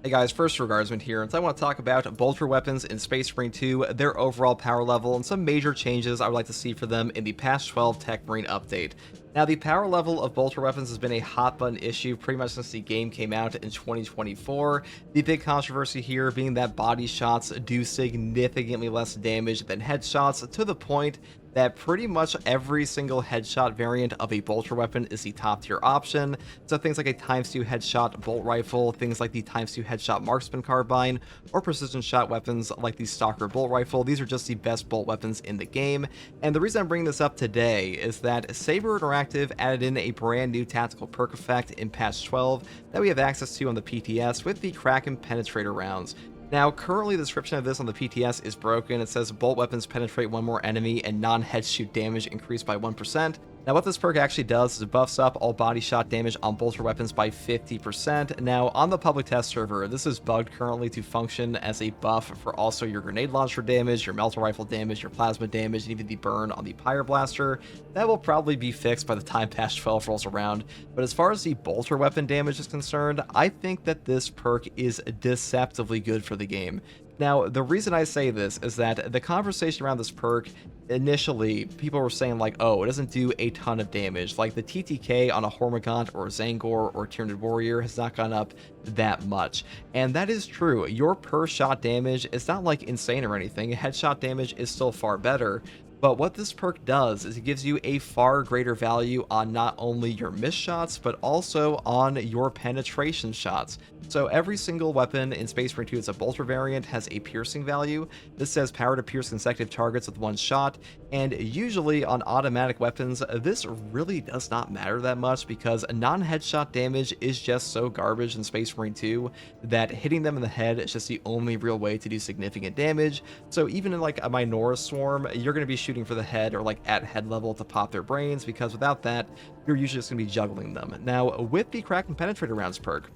Hey guys, first Regardsman here, and so I want to talk about bolter weapons in Space Marine 2, their overall power level, and some major changes I would like to see for them in the patch 12 Tech Marine update. Now, the power level of bolter weapons has been a hot button issue pretty much since the game came out in 2024. The big controversy here being that body shots do significantly less damage than headshots, to the point that pretty much every single headshot variant of a bolter weapon is the top tier option. So things like a ×2 headshot bolt rifle, things like the ×2 headshot marksman carbine, or precision shot weapons like the stalker bolt rifle, these are just the best bolt weapons in the game. And the reason I'm bringing this up today is that Saber Interactive added in a brand new tactical perk effect in patch 12 that we have access to on the PTS with the Kraken penetrator rounds. Now, currently the description of this on the PTS is broken. It says bolt weapons penetrate one more enemy and non-head shoot damage increased by 1%. Now, what this perk actually does is it buffs up all body shot damage on bolter weapons by 50%. Now, on the public test server, this is bugged currently to function as a buff for also your grenade launcher damage, your melter rifle damage, your plasma damage, and even the burn on the Pyre Blaster. That will probably be fixed by the time patch 12 rolls around. But as far as the bolter weapon damage is concerned, I think that this perk is deceptively good for the game. Now, the reason I say this is that the conversation around this perk, initially, people were saying like, oh, it doesn't do a ton of damage. Like the TTK on a Hormigaunt or a Zangor or Tyranid Warrior has not gone up that much. And that is true. Your per shot damage is not like insane or anything. Headshot damage is still far better. But what this perk does is it gives you a far greater value on not only your miss shots, but also on your penetration shots. So every single weapon in Space Marine 2 that's a bolter variant has a piercing value. This says power to pierce consecutive targets with one shot, and usually on automatic weapons, this really does not matter that much because non-headshot damage is just so garbage in Space Marine 2 that hitting them in the head is just the only real way to do significant damage. So even in like a Minoru Swarm, you're going to be shooting for the head or like at head level to pop their brains, because without that, you're usually just going to be juggling them. Now, with the Kraken penetrator rounds perk,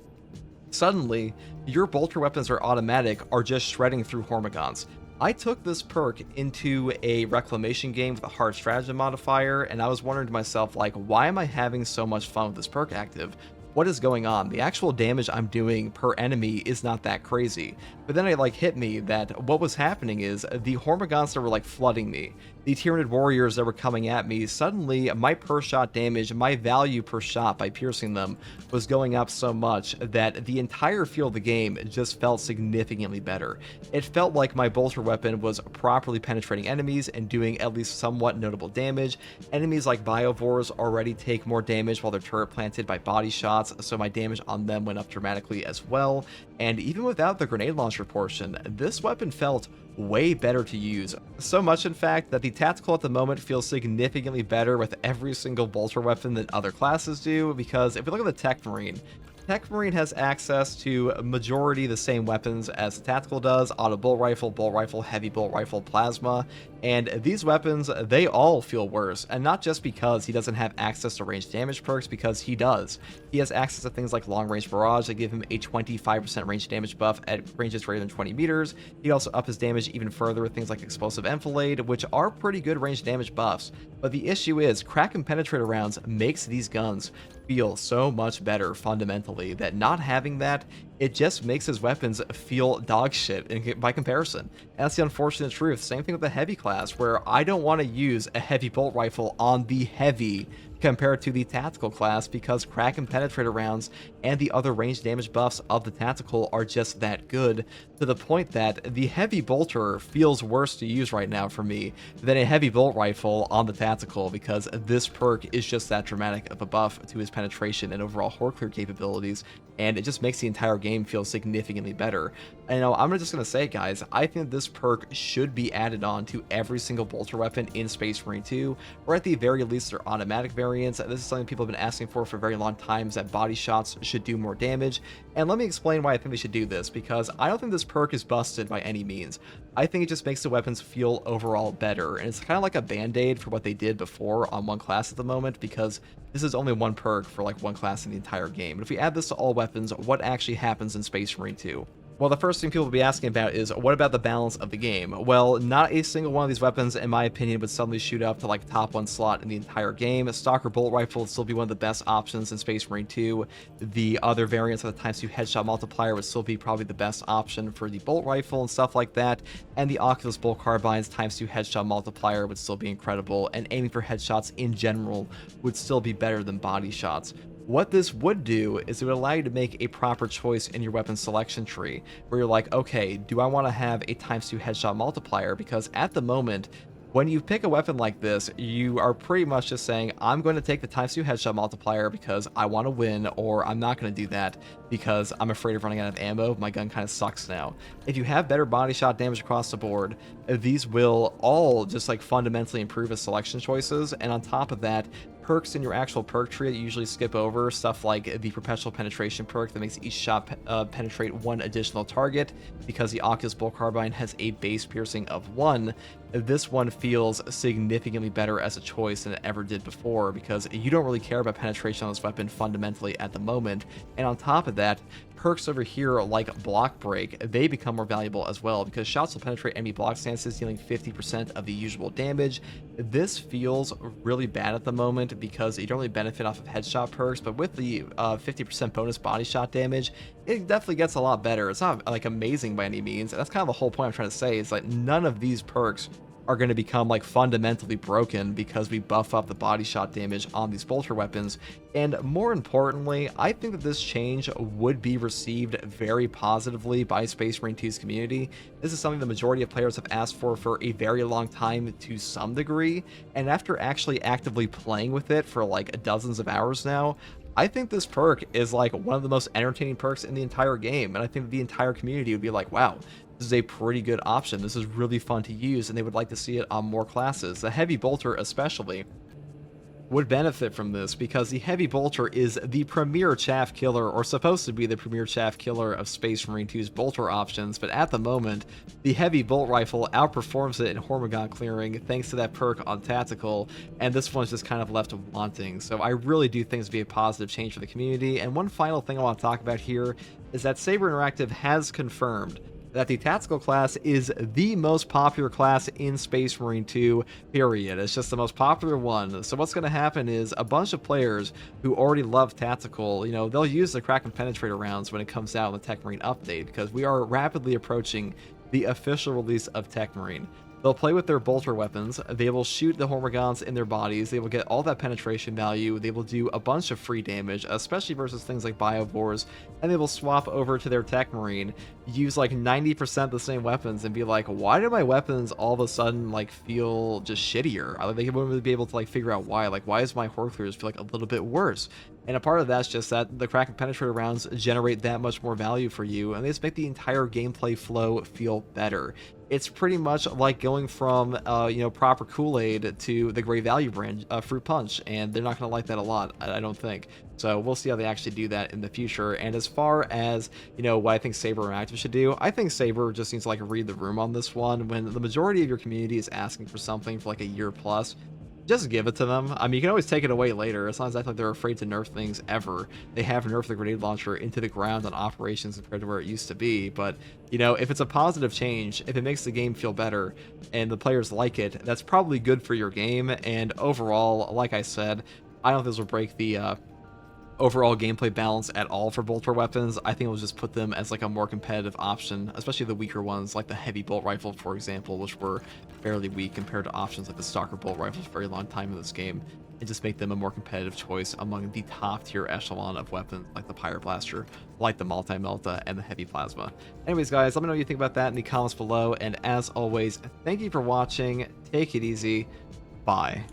suddenly your bolter weapons are automatic are just shredding through Hormagaunts. I took this perk into a reclamation game with a hard stratagem modifier, and I was wondering to myself, like, why am I having so much fun with this perk active? What is going on? The actual damage I'm doing per enemy is not that crazy. But then it like hit me that what was happening is the Hormagaunts that were like flooding me, the Tyranid Warriors that were coming at me, suddenly my per shot damage, my value per shot by piercing them was going up so much that the entire feel of the game just felt significantly better. It felt like my bolter weapon was properly penetrating enemies and doing at least somewhat notable damage. Enemies like Biovores already take more damage while they're turret planted by body shots, so my damage on them went up dramatically as well. And even without the grenade launcher portion, this weapon felt way better to use. So much, in fact, that the tactical at the moment feels significantly better with every single bolter weapon than other classes do, because if we look at the Tech Marine has access to a majority of the same weapons as the tactical does: auto bolt rifle, heavy bolt rifle, plasma. And these weapons, they all feel worse, and not just because he doesn't have access to range damage perks, because he does. He has access to things like long range barrage that give him a 25% range damage buff at ranges greater than 20 meters. He also up his damage even further with things like explosive enfilade, which are pretty good range damage buffs. But the issue is Kraken penetrator rounds makes these guns feel so much better fundamentally, that not having that, it just makes his weapons feel dog shit by comparison. And that's the unfortunate truth. Same thing with the heavy class, where I don't want to use a heavy bolt rifle on the heavy compared to the tactical class, because Kraken penetrator rounds and the other range damage buffs of the tactical are just that good, to the point that the heavy bolter feels worse to use right now for me than a heavy bolt rifle on the tactical, because this perk is just that dramatic of a buff to his penetration and overall horde clear capabilities, and it just makes the entire game feel significantly better. And I'm just going to say, guys, I think this perk should be added on to every single bolter weapon in Space Marine 2, or at the very least their automatic variants. This is something people have been asking for a very long time, is that body shots should do more damage. And let me explain why I think they should do this, because I don't think this perk is busted by any means. I think it just makes the weapons feel overall better, and it's kind of like a band-aid for what they did before on one class at the moment, because this is only one perk for like one class in the entire game. But if we add this to all weapons, what actually happens in Space Marine 2? Well, the first thing people will be asking about is, what about the balance of the game? Well, not a single one of these weapons, in my opinion, would suddenly shoot up to like top 1 slot in the entire game. A Stalker Bolt Rifle would still be one of the best options in Space Marine 2. The other variants of the ×2 headshot multiplier would still be probably the best option for the Bolt Rifle and stuff like that. And the Oculus Bolt Carbine's ×2 headshot multiplier would still be incredible. And aiming for headshots in general would still be better than body shots. What this would do is it would allow you to make a proper choice in your weapon selection tree, where you're like, okay, do I want to have a ×2 headshot multiplier? Because at the moment, when you pick a weapon like this, you are pretty much just saying, I'm going to take the ×2 headshot multiplier because I want to win, or I'm not going to do that because I'm afraid of running out of ammo. My gun kind of sucks now. If you have better body shot damage across the board, these will all just like fundamentally improve as selection choices. And on top of that, perks in your actual perk tree that you usually skip over, stuff like the perpetual penetration perk that makes each shot penetrate 1 additional target, because the Oculus Bolt Carbine has a base piercing of 1. This one feels significantly better as a choice than it ever did before, because you don't really care about penetration on this weapon fundamentally at the moment. And on top of that, perks over here like Block Break, they become more valuable as well, because shots will penetrate enemy block stances, dealing 50% of the usual damage. This feels really bad at the moment because you don't really benefit off of headshot perks, but with the 50% bonus body shot damage, it definitely gets a lot better. It's not like amazing by any means. That's kind of the whole point I'm trying to say, is like none of these perks are going to become like fundamentally broken because we buff up the body shot damage on these bolter weapons. And more importantly, I think that this change would be received very positively by Space Marine 2's community. This is something the majority of players have asked for a very long time to some degree, and after actually actively playing with it for like dozens of hours now, I think this perk is like one of the most entertaining perks in the entire game, and I think the entire community would be like, wow, this is a pretty good option. This is really fun to use, and they would like to see it on more classes. The Heavy Bolter especially would benefit from this, because the Heavy Bolter is the premier chaff killer, or supposed to be the premier chaff killer of Space Marine 2's bolter options, but at the moment, the Heavy Bolt Rifle outperforms it in Hormigón clearing thanks to that perk on Tactical, and this one's just kind of left wanting. So I really do think this would be a positive change for the community. And one final thing I want to talk about here is that Saber Interactive has confirmed that the Tactical class is the most popular class in Space Marine 2, period. It's just the most popular one. So what's going to happen is a bunch of players who already love Tactical, you know, they'll use the Kraken penetrator rounds when it comes out in the Tech Marine update, because we are rapidly approaching the official release of Tech Marine. They'll play with their bolter weapons, they will shoot the Hormigons in their bodies, they will get all that penetration value, they will do a bunch of free damage, especially versus things like Biovores, and they will swap over to their Tech Marine, use like 90% the same weapons, and be like, why do my weapons all of a sudden like feel just shittier? They wouldn't really be able to like figure out why. Like, why does my Horde Clears feel like a little bit worse? And a part of that's just that the Kraken penetrator rounds generate that much more value for you, and they just make the entire gameplay flow feel better. It's pretty much like going from proper Kool-Aid to the great value brand Fruit Punch, and they're not going to like that a lot, I don't think. So we'll see how they actually do that in the future. And as far as, you know, what I think Saber Interactive should do, I think Saber just needs to like read the room on this one. When the majority of your community is asking for something for like a year plus, just give it to them. I mean, you can always take it away later. It's not exactly like they're afraid to nerf things ever. They have nerfed the grenade launcher into the ground on operations compared to where it used to be. But, you know, if it's a positive change, if it makes the game feel better and the players like it, that's probably good for your game. And overall, like I said, I don't think this will break the overall gameplay balance at all for bolter weapons. I think it will just put them as like a more competitive option, especially the weaker ones like the Heavy Bolt Rifle, for example, which were fairly weak compared to options like the Stalker Bolt Rifle for a very long time in this game, and just make them a more competitive choice among the top tier echelon of weapons like the Pyroblaster, like the Multi-Melta, and the Heavy Plasma. Anyways, guys, let me know what you think about that in the comments below, and as always, thank you for watching. Take it easy. Bye.